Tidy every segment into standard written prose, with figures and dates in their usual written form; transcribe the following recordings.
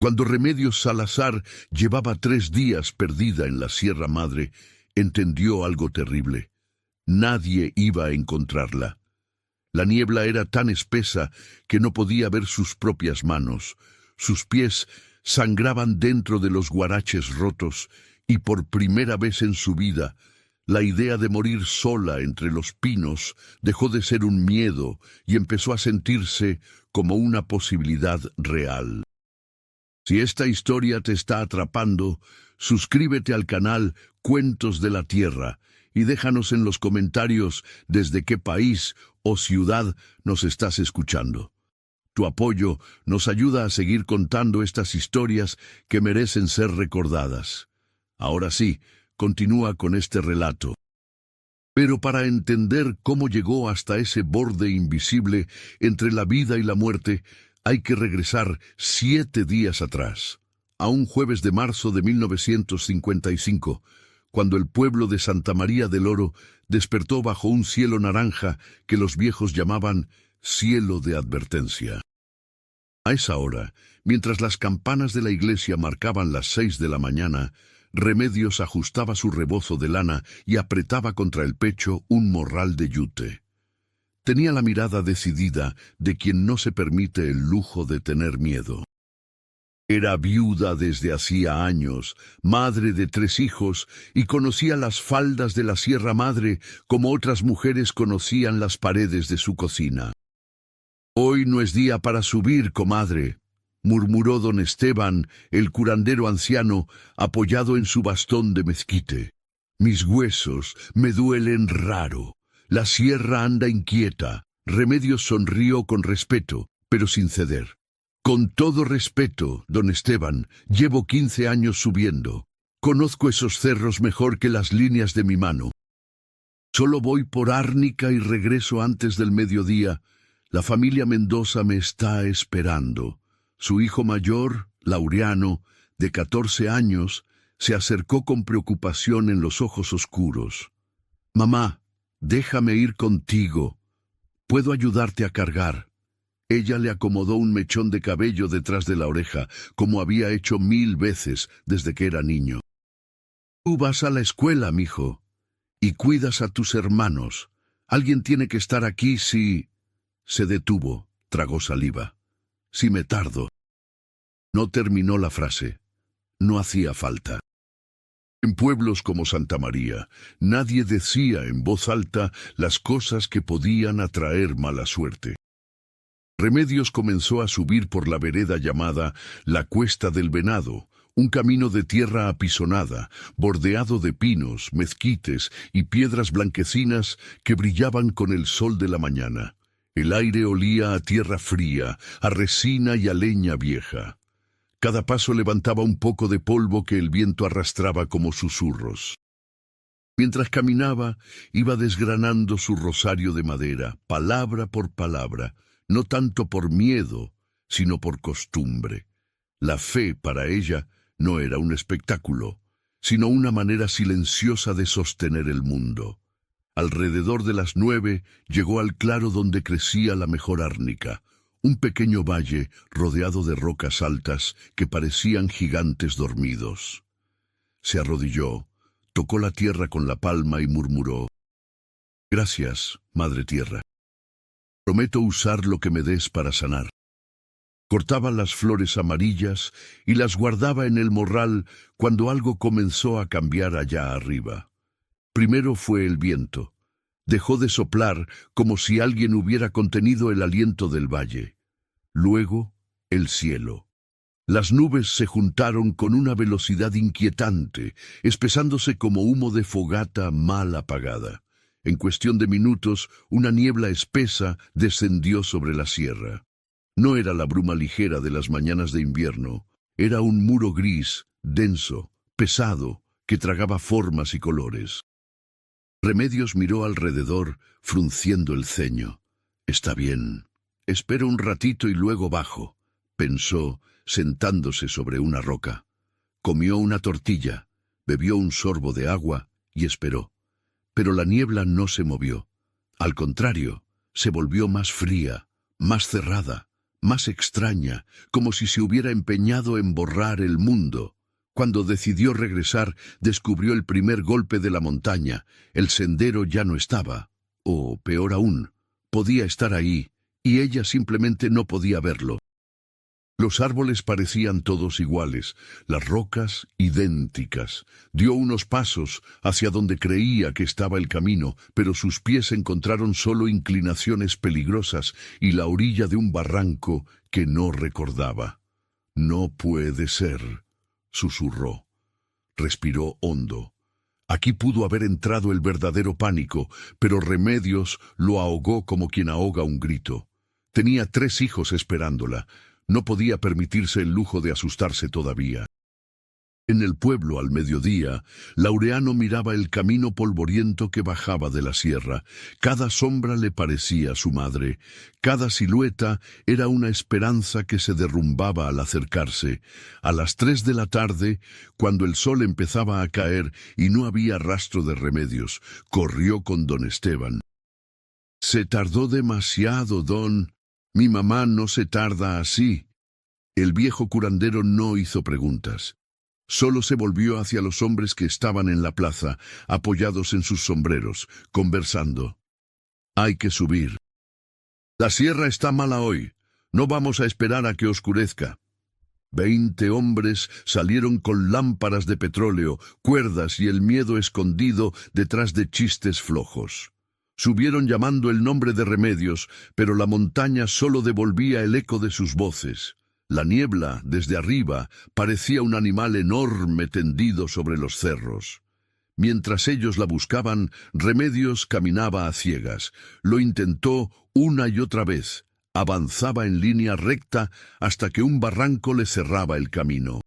Cuando Remedios Salazar llevaba 3 días perdida en la Sierra Madre, entendió algo terrible. Nadie iba a encontrarla. La niebla era tan espesa que no podía ver sus propias manos. Sus pies sangraban dentro de los guaraches rotos y por primera vez en su vida, la idea de morir sola entre los pinos dejó de ser un miedo y empezó a sentirse como una posibilidad real. Si esta historia te está atrapando, suscríbete al canal Cuentos de la Tierra y déjanos en los comentarios desde qué país o ciudad nos estás escuchando. Tu apoyo nos ayuda a seguir contando estas historias que merecen ser recordadas. Ahora sí, continúa con este relato. Pero para entender cómo llegó hasta ese borde invisible entre la vida y la muerte, hay que regresar 7 días atrás, a un jueves de marzo de 1955, cuando el pueblo de Santa María del Oro despertó bajo un cielo naranja que los viejos llamaban cielo de advertencia. A esa hora, mientras las campanas de la iglesia marcaban las 6 de la mañana, Remedios ajustaba su rebozo de lana y apretaba contra el pecho un morral de yute. Tenía la mirada decidida de quien no se permite el lujo de tener miedo. Era viuda desde hacía años, madre de 3 hijos, y conocía las faldas de la Sierra Madre como otras mujeres conocían las paredes de su cocina. «Hoy no es día para subir, comadre», murmuró don Esteban, el curandero anciano, apoyado en su bastón de mezquite. «Mis huesos me duelen raro. La sierra anda inquieta». Remedios sonrió con respeto, pero sin ceder. «Con todo respeto, don Esteban, llevo 15 años subiendo. Conozco esos cerros mejor que las líneas de mi mano. Solo voy por árnica y regreso antes del mediodía. La familia Mendoza me está esperando». Su hijo mayor, Laureano, de 14 años, se acercó con preocupación en los ojos oscuros. «Mamá, déjame ir contigo. Puedo ayudarte a cargar». Ella le acomodó un mechón de cabello detrás de la oreja, como había hecho 1000 veces desde que era niño. «Tú vas a la escuela, mijo, y cuidas a tus hermanos. Alguien tiene que estar aquí si...» Se detuvo, tragó saliva. «Si me tardo». No terminó la frase. No hacía falta. En pueblos como Santa María, nadie decía en voz alta las cosas que podían atraer mala suerte. Remedios comenzó a subir por la vereda llamada la Cuesta del Venado, un camino de tierra apisonada, bordeado de pinos, mezquites y piedras blanquecinas que brillaban con el sol de la mañana. El aire olía a tierra fría, a resina y a leña vieja. Cada paso levantaba un poco de polvo que el viento arrastraba como susurros. Mientras caminaba, iba desgranando su rosario de madera, palabra por palabra, no tanto por miedo, sino por costumbre. La fe, para ella, no era un espectáculo, sino una manera silenciosa de sostener el mundo. Alrededor de las 9 llegó al claro donde crecía la mejor árnica, un pequeño valle rodeado de rocas altas que parecían gigantes dormidos. Se arrodilló, tocó la tierra con la palma y murmuró: «Gracias, Madre Tierra. Prometo usar lo que me des para sanar». Cortaba las flores amarillas y las guardaba en el morral cuando algo comenzó a cambiar allá arriba. Primero fue el viento. Dejó de soplar como si alguien hubiera contenido el aliento del valle. Luego, el cielo. Las nubes se juntaron con una velocidad inquietante, espesándose como humo de fogata mal apagada. En cuestión de minutos, una niebla espesa descendió sobre la sierra. No era la bruma ligera de las mañanas de invierno, era un muro gris, denso, pesado, que tragaba formas y colores. Remedios miró alrededor, frunciendo el ceño. «Está bien. Espero un ratito y luego bajo», pensó, sentándose sobre una roca. Comió una tortilla, bebió un sorbo de agua y esperó. Pero la niebla no se movió. Al contrario, se volvió más fría, más cerrada, más extraña, como si se hubiera empeñado en borrar el mundo. Cuando decidió regresar, descubrió el primer golpe de la montaña. El sendero ya no estaba. O, peor aún, podía estar ahí, y ella simplemente no podía verlo. Los árboles parecían todos iguales, las rocas idénticas. Dio unos pasos hacia donde creía que estaba el camino, pero sus pies encontraron solo inclinaciones peligrosas y la orilla de un barranco que no recordaba. «No puede ser», susurró. Respiró hondo. Aquí pudo haber entrado el verdadero pánico, pero Remedios lo ahogó como quien ahoga un grito. Tenía 3 hijos esperándola. No podía permitirse el lujo de asustarse todavía. En el pueblo, al mediodía, Laureano miraba el camino polvoriento que bajaba de la sierra. Cada sombra le parecía su madre. Cada silueta era una esperanza que se derrumbaba al acercarse. A las 3 de la tarde, cuando el sol empezaba a caer y no había rastro de Remedios, corrió con don Esteban. «Se tardó demasiado, don. Mi mamá no se tarda así». El viejo curandero no hizo preguntas. Solo se volvió hacia los hombres que estaban en la plaza, apoyados en sus sombreros, conversando. «Hay que subir. La sierra está mala hoy. No vamos a esperar a que oscurezca». 20 hombres salieron con lámparas de petróleo, cuerdas y el miedo escondido detrás de chistes flojos. Subieron llamando el nombre de Remedios, pero la montaña solo devolvía el eco de sus voces. La niebla, desde arriba, parecía un animal enorme tendido sobre los cerros. Mientras ellos la buscaban, Remedios caminaba a ciegas. Lo intentó una y otra vez. Avanzaba en línea recta hasta que un barranco le cerraba el camino.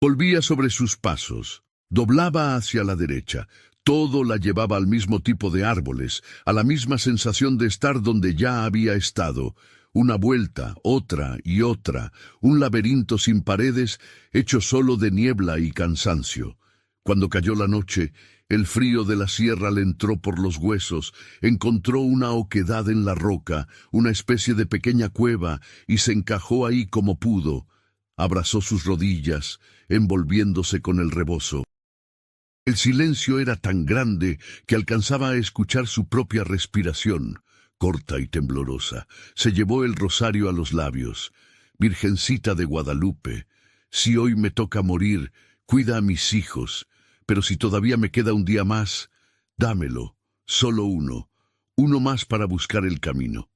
Volvía sobre sus pasos. Doblaba hacia la derecha. Todo la llevaba al mismo tipo de árboles, a la misma sensación de estar donde ya había estado. Una vuelta, otra y otra, un laberinto sin paredes, hecho solo de niebla y cansancio. Cuando cayó la noche, el frío de la sierra le entró por los huesos, encontró una oquedad en la roca, una especie de pequeña cueva, y se encajó ahí como pudo. Abrazó sus rodillas, envolviéndose con el rebozo. El silencio era tan grande que alcanzaba a escuchar su propia respiración, corta y temblorosa. Se llevó el rosario a los labios. «Virgencita de Guadalupe, si hoy me toca morir, cuida a mis hijos, pero si todavía me queda un día más, dámelo, solo uno más para buscar el camino».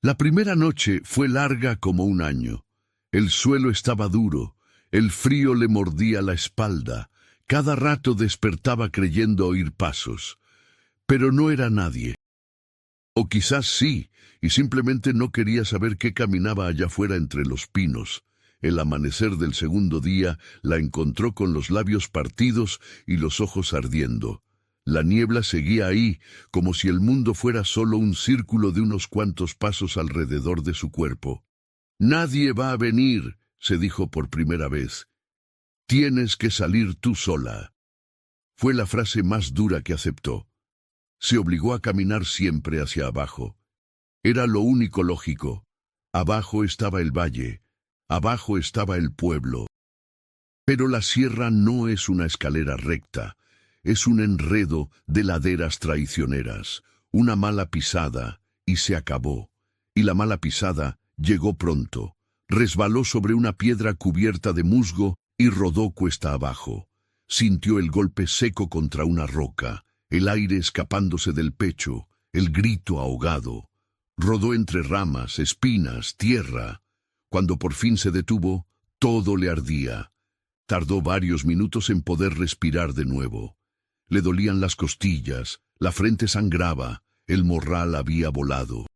La primera noche fue larga como un año. El suelo estaba duro, el frío le mordía la espalda. Cada rato despertaba creyendo oír pasos, pero no era nadie. O quizás sí, y simplemente no quería saber qué caminaba allá afuera entre los pinos. El amanecer del segundo día la encontró con los labios partidos y los ojos ardiendo. La niebla seguía ahí, como si el mundo fuera solo un círculo de unos cuantos pasos alrededor de su cuerpo. «Nadie va a venir», se dijo por primera vez. «Tienes que salir tú sola». Fue la frase más dura que aceptó. Se obligó a caminar siempre hacia abajo. Era lo único lógico. Abajo estaba el valle, abajo estaba el pueblo. Pero la sierra no es una escalera recta, es un enredo de laderas traicioneras, una mala pisada, y se acabó. Y la mala pisada llegó pronto. Resbaló sobre una piedra cubierta de musgo y rodó cuesta abajo. Sintió el golpe seco contra una roca, el aire escapándose del pecho, el grito ahogado. Rodó entre ramas, espinas, tierra. Cuando por fin se detuvo, todo le ardía. Tardó varios minutos en poder respirar de nuevo. Le dolían las costillas, la frente sangraba, el morral había volado.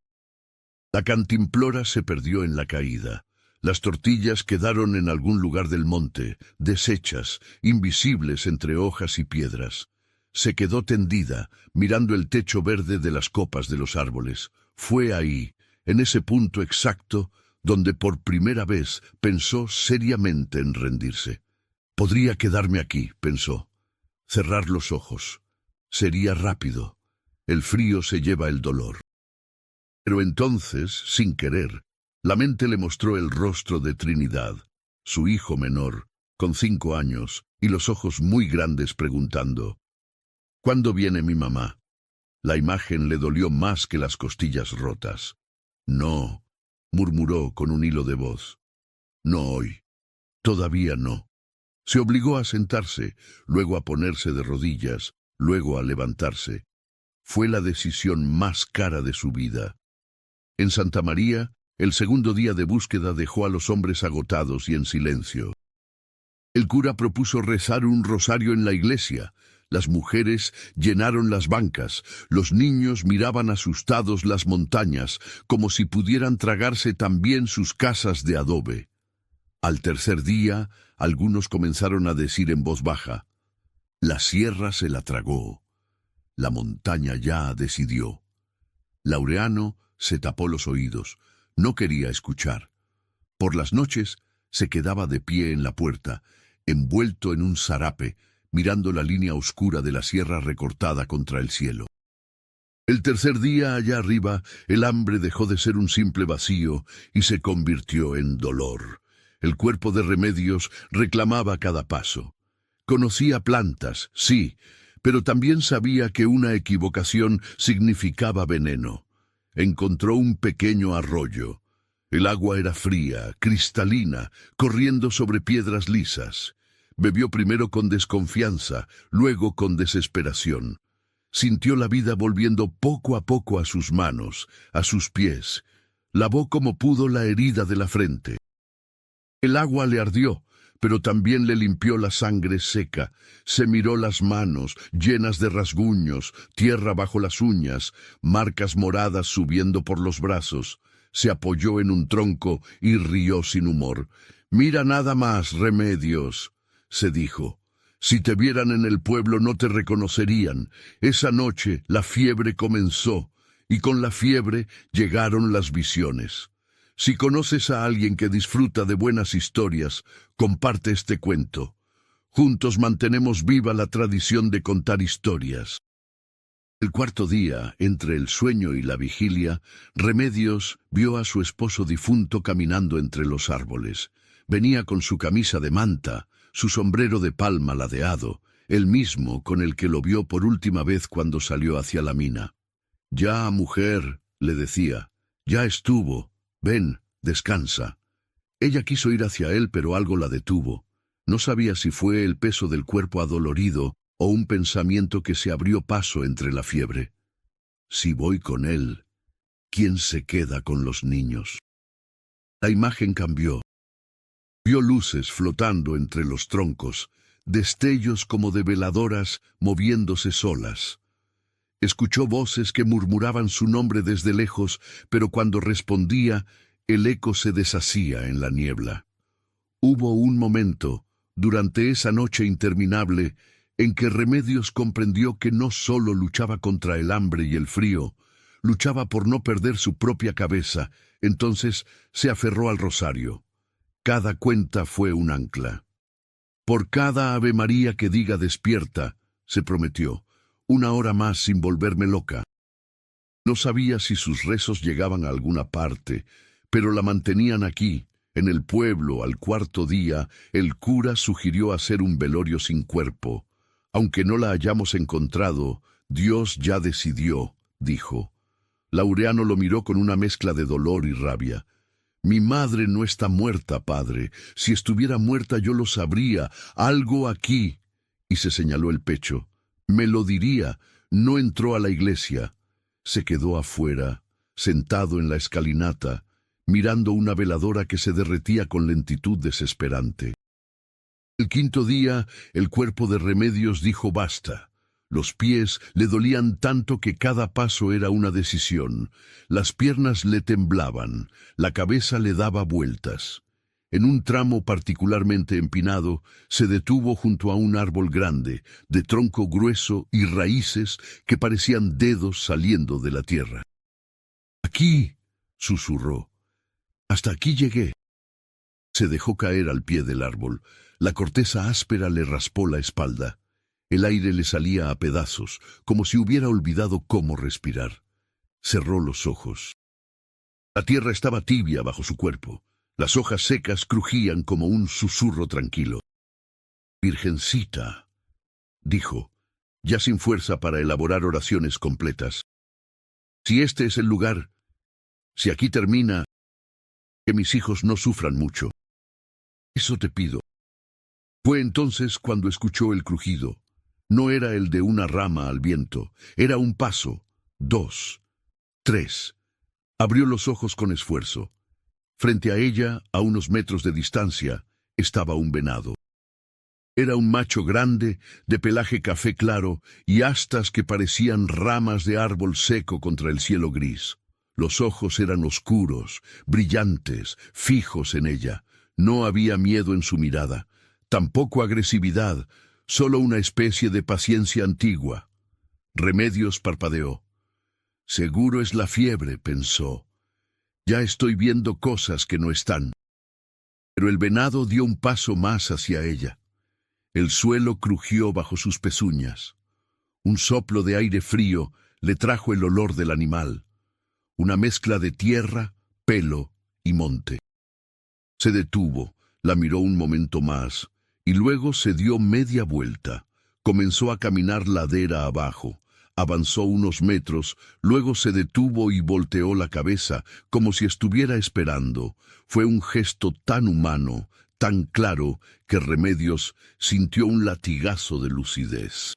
La cantimplora se perdió en la caída. Las tortillas quedaron en algún lugar del monte, deshechas, invisibles entre hojas y piedras. Se quedó tendida, mirando el techo verde de las copas de los árboles. Fue ahí, en ese punto exacto, donde por primera vez pensó seriamente en rendirse. «Podría quedarme aquí», pensó. «Cerrar los ojos. Sería rápido. El frío se lleva el dolor». Pero entonces, sin querer, La mente le mostró el rostro de Trinidad, su hijo menor, con 5 años, y los ojos muy grandes preguntando, ¿cuándo viene mi mamá? La imagen le dolió más que las costillas rotas. No, murmuró con un hilo de voz. No hoy. Todavía no. Se obligó a sentarse, luego a ponerse de rodillas, luego a levantarse. Fue la decisión más cara de su vida. En Santa María, el segundo día de búsqueda dejó a los hombres agotados y en silencio. El cura propuso rezar un rosario en la iglesia. Las mujeres llenaron las bancas, los niños miraban asustados las montañas, como si pudieran tragarse también sus casas de adobe. Al tercer día, algunos comenzaron a decir en voz baja, la sierra se la tragó, la montaña ya decidió. Laureano se tapó los oídos, no quería escuchar. Por las noches se quedaba de pie en la puerta, envuelto en un zarape, mirando la línea oscura de la sierra recortada contra el cielo. El tercer día, allá arriba, el hambre dejó de ser un simple vacío y se convirtió en dolor. El cuerpo de Remedios reclamaba cada paso. Conocía plantas, sí, pero también sabía que una equivocación significaba veneno. Encontró un pequeño arroyo. El agua era fría, cristalina, corriendo sobre piedras lisas. Bebió primero con desconfianza, luego con desesperación. Sintió la vida volviendo poco a poco a sus manos, a sus pies. Lavó como pudo la herida de la frente. El agua le ardió, pero también le limpió la sangre seca. Se miró las manos, llenas de rasguños, tierra bajo las uñas, marcas moradas subiendo por los brazos. Se apoyó en un tronco y rió sin humor. «Mira nada más, Remedios», se dijo. «Si te vieran en el pueblo no te reconocerían. Esa noche la fiebre comenzó, y con la fiebre llegaron las visiones. Si conoces a alguien que disfruta de buenas historias, comparte este cuento. Juntos mantenemos viva la tradición de contar historias». El cuarto día, entre el sueño y la vigilia, Remedios vio a su esposo difunto caminando entre los árboles. Venía con su camisa de manta, su sombrero de palma ladeado, el mismo con el que lo vio por última vez cuando salió hacia la mina. «Ya, mujer», le decía, «ya estuvo. Ven, descansa». Ella quiso ir hacia él, pero algo la detuvo. No sabía si fue el peso del cuerpo adolorido o un pensamiento que se abrió paso entre la fiebre. «Si voy con él, ¿quién se queda con los niños?». La imagen cambió. Vio luces flotando entre los troncos, destellos como de veladoras moviéndose solas. Escuchó voces que murmuraban su nombre desde lejos, pero cuando respondía, el eco se deshacía en la niebla. Hubo un momento, durante esa noche interminable, en que Remedios comprendió que no solo luchaba contra el hambre y el frío, luchaba por no perder su propia cabeza. Entonces se aferró al rosario. Cada cuenta fue un ancla. «Por cada Ave María que diga despierta», se prometió, «una hora más sin volverme loca». No sabía si sus rezos llegaban a alguna parte, pero la mantenían aquí, en el pueblo. Al cuarto día, el cura sugirió hacer un velorio sin cuerpo. «Aunque no la hayamos encontrado, Dios ya decidió», dijo. Laureano lo miró con una mezcla de dolor y rabia. «Mi madre no está muerta, padre. Si estuviera muerta yo lo sabría. Algo aquí». Y se señaló el pecho. «Me lo diría. No entró a la iglesia. Se quedó afuera, sentado en la escalinata, mirando una veladora que se derretía con lentitud desesperante». El quinto día, el cuerpo de Remedios dijo basta. Los pies le dolían tanto que cada paso era una decisión. Las piernas le temblaban, la cabeza le daba vueltas. En un tramo particularmente empinado, se detuvo junto a un árbol grande, de tronco grueso y raíces que parecían dedos saliendo de la tierra. «Aquí», susurró, «hasta aquí llegué». Se dejó caer al pie del árbol. La corteza áspera le raspó la espalda. El aire le salía a pedazos, como si hubiera olvidado cómo respirar. Cerró los ojos. La tierra estaba tibia bajo su cuerpo. Las hojas secas crujían como un susurro tranquilo. «Virgencita», dijo, ya sin fuerza para elaborar oraciones completas. «Si este es el lugar, si aquí termina, que mis hijos no sufran mucho. Eso te pido». Fue entonces cuando escuchó el crujido. No era el de una rama al viento, era un paso, 2, 3. Abrió los ojos con esfuerzo. Frente a ella, a unos metros de distancia, estaba un venado. Era un macho grande, de pelaje café claro y astas que parecían ramas de árbol seco contra el cielo gris. Los ojos eran oscuros, brillantes, fijos en ella. No había miedo en su mirada, tampoco agresividad, solo una especie de paciencia antigua. Remedios parpadeó. «Seguro es la fiebre», pensó. «Ya estoy viendo cosas que no están». Pero el venado dio un paso más hacia ella. El suelo crujió bajo sus pezuñas. Un soplo de aire frío le trajo el olor del animal, una mezcla de tierra, pelo y monte. Se detuvo, la miró un momento más, y luego se dio media vuelta. Comenzó a caminar ladera abajo. Avanzó unos metros, luego se detuvo y volteó la cabeza, como si estuviera esperando. Fue un gesto tan humano, tan claro, que Remedios sintió un latigazo de lucidez.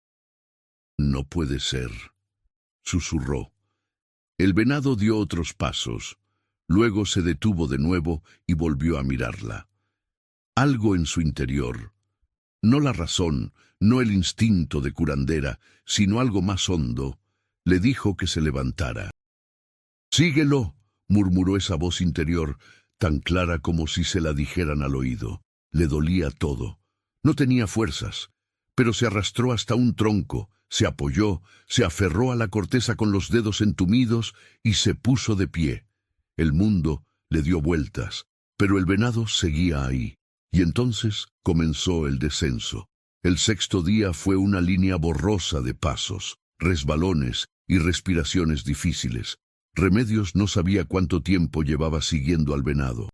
«No puede ser», susurró. El venado dio otros pasos. Luego se detuvo de nuevo y volvió a mirarla. Algo en su interior, no la razón, no el instinto de curandera, sino algo más hondo, le dijo que se levantara. «Síguelo», murmuró esa voz interior, tan clara como si se la dijeran al oído. Le dolía todo. No tenía fuerzas, pero se arrastró hasta un tronco, se apoyó, se aferró a la corteza con los dedos entumidos y se puso de pie. El mundo le dio vueltas, pero el venado seguía ahí. Y entonces comenzó el descenso. El sexto día fue una línea borrosa de pasos, resbalones y respiraciones difíciles. Remedios no sabía cuánto tiempo llevaba siguiendo al venado.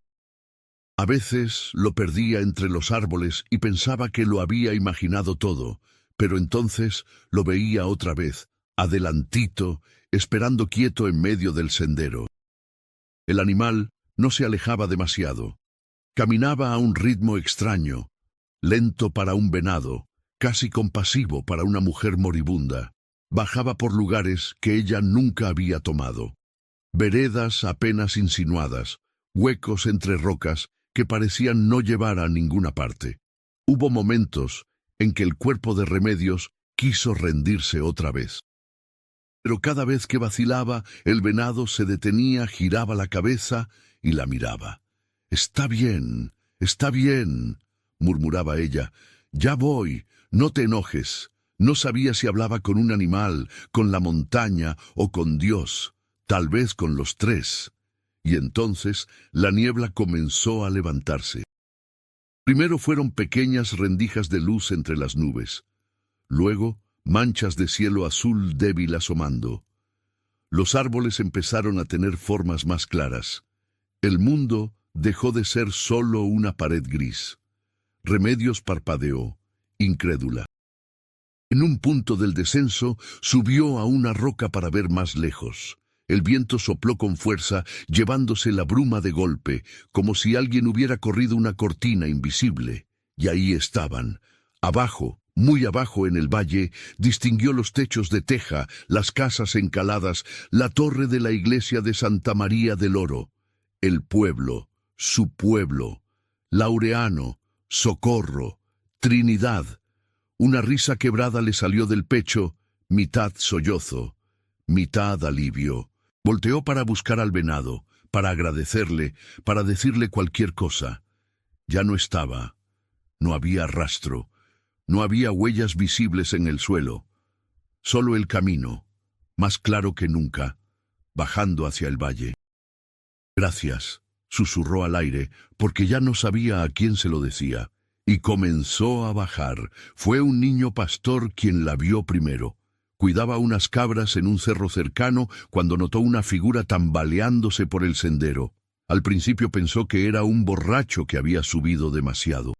A veces lo perdía entre los árboles y pensaba que lo había imaginado todo, pero entonces lo veía otra vez, adelantito, esperando quieto en medio del sendero. El animal no se alejaba demasiado. Caminaba a un ritmo extraño, lento para un venado, casi compasivo para una mujer moribunda. Bajaba por lugares que ella nunca había tomado. Veredas apenas insinuadas, huecos entre rocas que parecían no llevar a ninguna parte. Hubo momentos en que el cuerpo de Remedios quiso rendirse otra vez. Pero cada vez que vacilaba, el venado se detenía, giraba la cabeza y la miraba. Está bien, murmuraba ella. «Ya voy, no te enojes». No sabía si hablaba con un animal, con la montaña o con Dios, tal vez con los tres. Y entonces la niebla comenzó a levantarse. Primero fueron pequeñas rendijas de luz entre las nubes. Luego, manchas de cielo azul débil asomando. Los árboles empezaron a tener formas más claras. El mundo dejó de ser solo una pared gris. Remedios parpadeó, incrédula. En un punto del descenso, subió a una roca para ver más lejos. El viento sopló con fuerza, llevándose la bruma de golpe, como si alguien hubiera corrido una cortina invisible. Y ahí estaban. Abajo, muy abajo en el valle, distinguió los techos de teja, las casas encaladas, la torre de la iglesia de Santa María del Oro. El pueblo, su pueblo, Laureano, Socorro, Trinidad. Una risa quebrada le salió del pecho, mitad sollozo, mitad alivio. Volteó para buscar al venado, para agradecerle, para decirle cualquier cosa. Ya no estaba. No había rastro. No había huellas visibles en el suelo. Solo el camino, más claro que nunca, bajando hacia el valle. «Gracias», susurró al aire, porque ya no sabía a quién se lo decía. Y comenzó a bajar. Fue un niño pastor quien la vio primero. Cuidaba unas cabras en un cerro cercano cuando notó una figura tambaleándose por el sendero. Al principio pensó que era un borracho que había subido demasiado.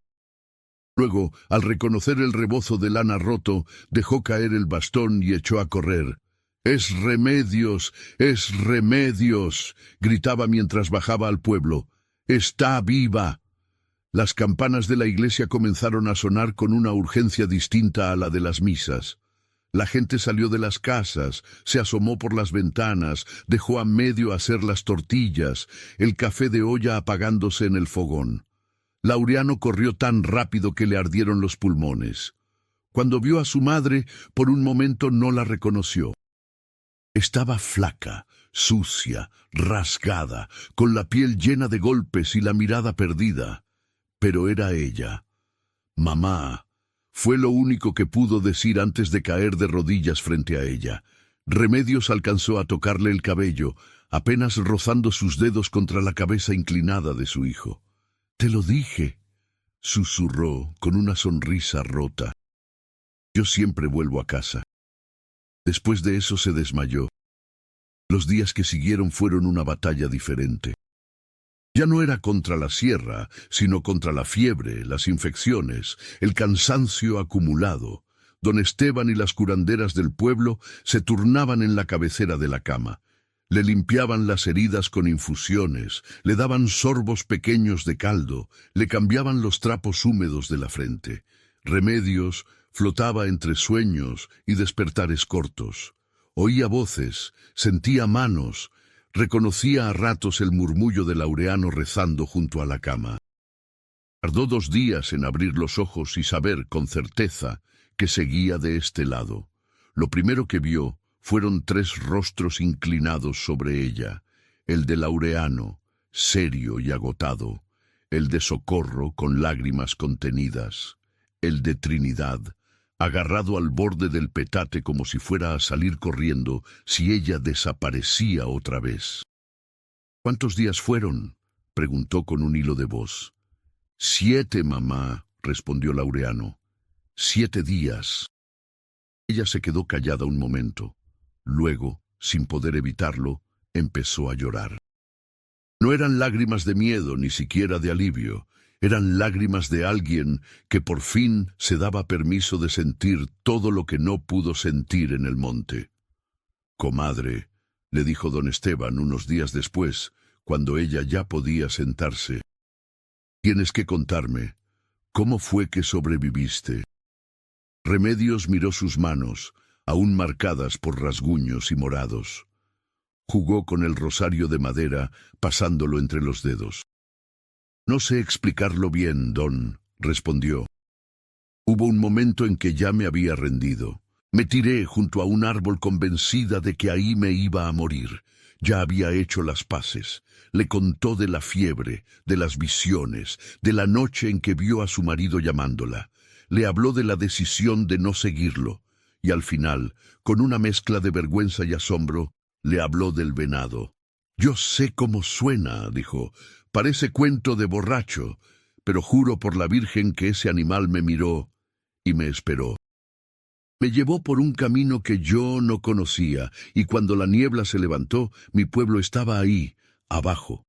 Luego, al reconocer el rebozo de lana roto, dejó caer el bastón y echó a correr. ¡Es Remedios! ¡Es Remedios!, gritaba mientras bajaba al pueblo. ¡Está viva! Las campanas de la iglesia comenzaron a sonar con una urgencia distinta a la de las misas. La gente salió de las casas, se asomó por las ventanas, dejó a medio hacer las tortillas, el café de olla apagándose en el fogón. Laureano corrió tan rápido que le ardieron los pulmones. Cuando vio a su madre, por un momento no la reconoció. Estaba flaca, sucia, rasgada, con la piel llena de golpes y la mirada perdida. Pero era ella. «Mamá», fue lo único que pudo decir antes de caer de rodillas frente a ella. Remedios alcanzó a tocarle el cabello, apenas rozando sus dedos contra la cabeza inclinada de su hijo. «Te lo dije», susurró con una sonrisa rota. «Yo siempre vuelvo a casa». Después de eso se desmayó. Los días que siguieron fueron una batalla diferente. Ya no era contra la sierra, sino contra la fiebre, las infecciones, el cansancio acumulado. Don Esteban y las curanderas del pueblo se turnaban en la cabecera de la cama. Le limpiaban las heridas con infusiones, le daban sorbos pequeños de caldo, le cambiaban los trapos húmedos de la frente. Remedios flotaba entre sueños y despertares cortos. Oía voces, sentía manos, reconocía a ratos el murmullo de Laureano rezando junto a la cama. Tardó 2 días en abrir los ojos y saber con certeza que seguía de este lado. Lo primero que vio fueron 3 rostros inclinados sobre ella, el de Laureano, serio y agotado, el de Socorro con lágrimas contenidas, el de Trinidad, agarrado al borde del petate como si fuera a salir corriendo si ella desaparecía otra vez. «¿Cuántos días fueron?», preguntó con un hilo de voz. «7, mamá», respondió Laureano. «7 días». Ella se quedó callada un momento. Luego, sin poder evitarlo, empezó a llorar. No eran lágrimas de miedo ni siquiera de alivio. Eran lágrimas de alguien que por fin se daba permiso de sentir todo lo que no pudo sentir en el monte. «Comadre», le dijo don Esteban unos días después, cuando ella ya podía sentarse, «tienes que contarme, ¿cómo fue que sobreviviste?». Remedios miró sus manos, aún marcadas por rasguños y morados. Jugó con el rosario de madera, pasándolo entre los dedos. «No sé explicarlo bien, don», respondió. «Hubo un momento en que ya me había rendido. Me tiré junto a un árbol convencida de que ahí me iba a morir. Ya había hecho las paces. Le contó de la fiebre, de las visiones, de la noche en que vio a su marido llamándola. Le habló de la decisión de no seguirlo. Y al final, con una mezcla de vergüenza y asombro, le habló del venado. «Yo sé cómo suena», dijo. «Parece cuento de borracho, pero juro por la Virgen que ese animal me miró y me esperó. Me llevó por un camino que yo no conocía, y cuando la niebla se levantó, mi pueblo estaba ahí, abajo».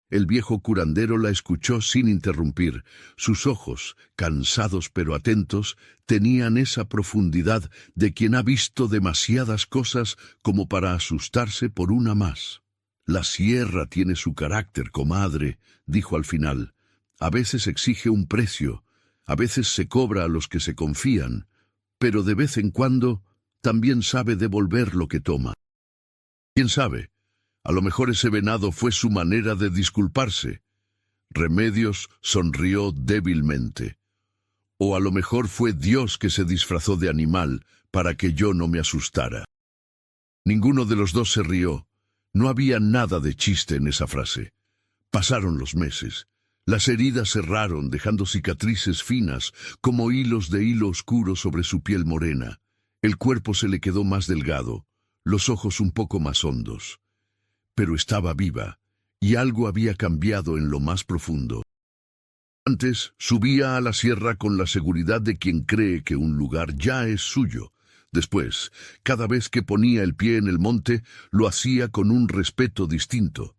El viejo curandero la escuchó sin interrumpir. Sus ojos, cansados pero atentos, tenían esa profundidad de quien ha visto demasiadas cosas como para asustarse por una más. «La sierra tiene su carácter, comadre», dijo al final. «A veces exige un precio, a veces se cobra a los que se confían, pero de vez en cuando también sabe devolver lo que toma. ¿Quién sabe? A lo mejor ese venado fue su manera de disculparse». Remedios sonrió débilmente. «O a lo mejor fue Dios que se disfrazó de animal para que yo no me asustara». Ninguno de los dos se rió. No había nada de chiste en esa frase. Pasaron los meses. Las heridas cerraron, dejando cicatrices finas, como hilos de hilo oscuro sobre su piel morena. El cuerpo se le quedó más delgado, los ojos un poco más hondos. Pero estaba viva, y algo había cambiado en lo más profundo. Antes subía a la sierra con la seguridad de quien cree que un lugar ya es suyo, Después, cada vez que ponía el pie en el monte, lo hacía con un respeto distinto.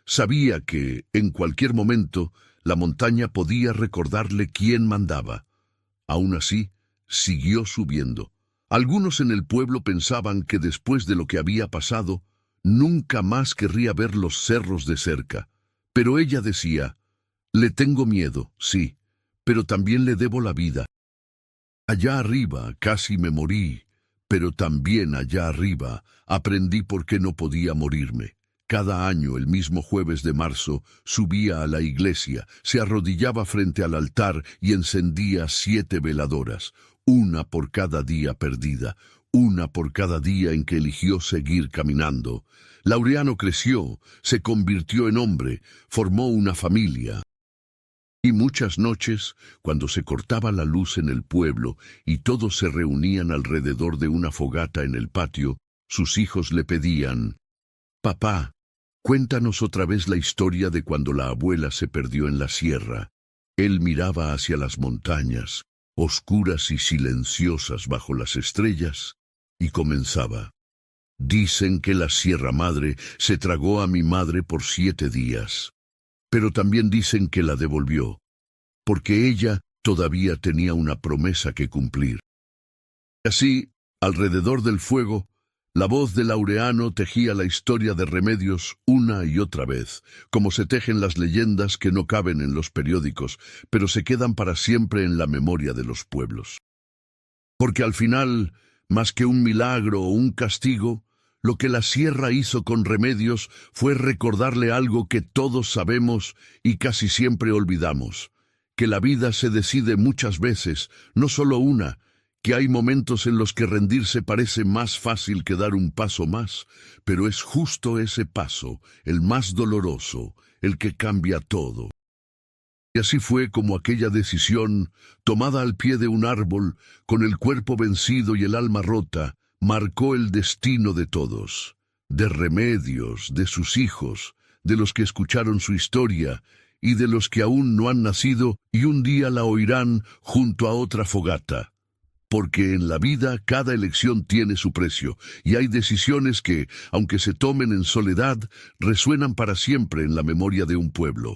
Sabía que, en cualquier momento, la montaña podía recordarle quién mandaba. Aún así, siguió subiendo. Algunos en el pueblo pensaban que después de lo que había pasado, nunca más querría ver los cerros de cerca. Pero ella decía, le tengo miedo, sí, pero también le debo la vida. Allá arriba casi me morí, pero también allá arriba aprendí por qué no podía morirme. Cada año, el mismo jueves de marzo, subía a la iglesia, se arrodillaba frente al altar y encendía 7 veladoras, una por cada día perdida, una por cada día en que eligió seguir caminando. Laureano creció, se convirtió en hombre, formó una familia. Y muchas noches, cuando se cortaba la luz en el pueblo y todos se reunían alrededor de una fogata en el patio, sus hijos le pedían, «Papá, cuéntanos otra vez la historia de cuando la abuela se perdió en la sierra». Él miraba hacia las montañas, oscuras y silenciosas bajo las estrellas, y comenzaba. «Dicen que la Sierra Madre se tragó a mi madre por 7 días. Pero también dicen que la devolvió, porque ella todavía tenía una promesa que cumplir». Así, alrededor del fuego, la voz de Laureano tejía la historia de Remedios una y otra vez, como se tejen las leyendas que no caben en los periódicos, pero se quedan para siempre en la memoria de los pueblos. Porque al final, más que un milagro o un castigo, lo que la sierra hizo con Remedios fue recordarle algo que todos sabemos y casi siempre olvidamos, que la vida se decide muchas veces, no solo una, que hay momentos en los que rendirse parece más fácil que dar un paso más, pero es justo ese paso, el más doloroso, el que cambia todo. Y así fue como aquella decisión, tomada al pie de un árbol, con el cuerpo vencido y el alma rota, marcó el destino de todos, de Remedios, de sus hijos, de los que escucharon su historia y de los que aún no han nacido y un día la oirán junto a otra fogata. Porque en la vida cada elección tiene su precio y hay decisiones que, aunque se tomen en soledad, resuenan para siempre en la memoria de un pueblo.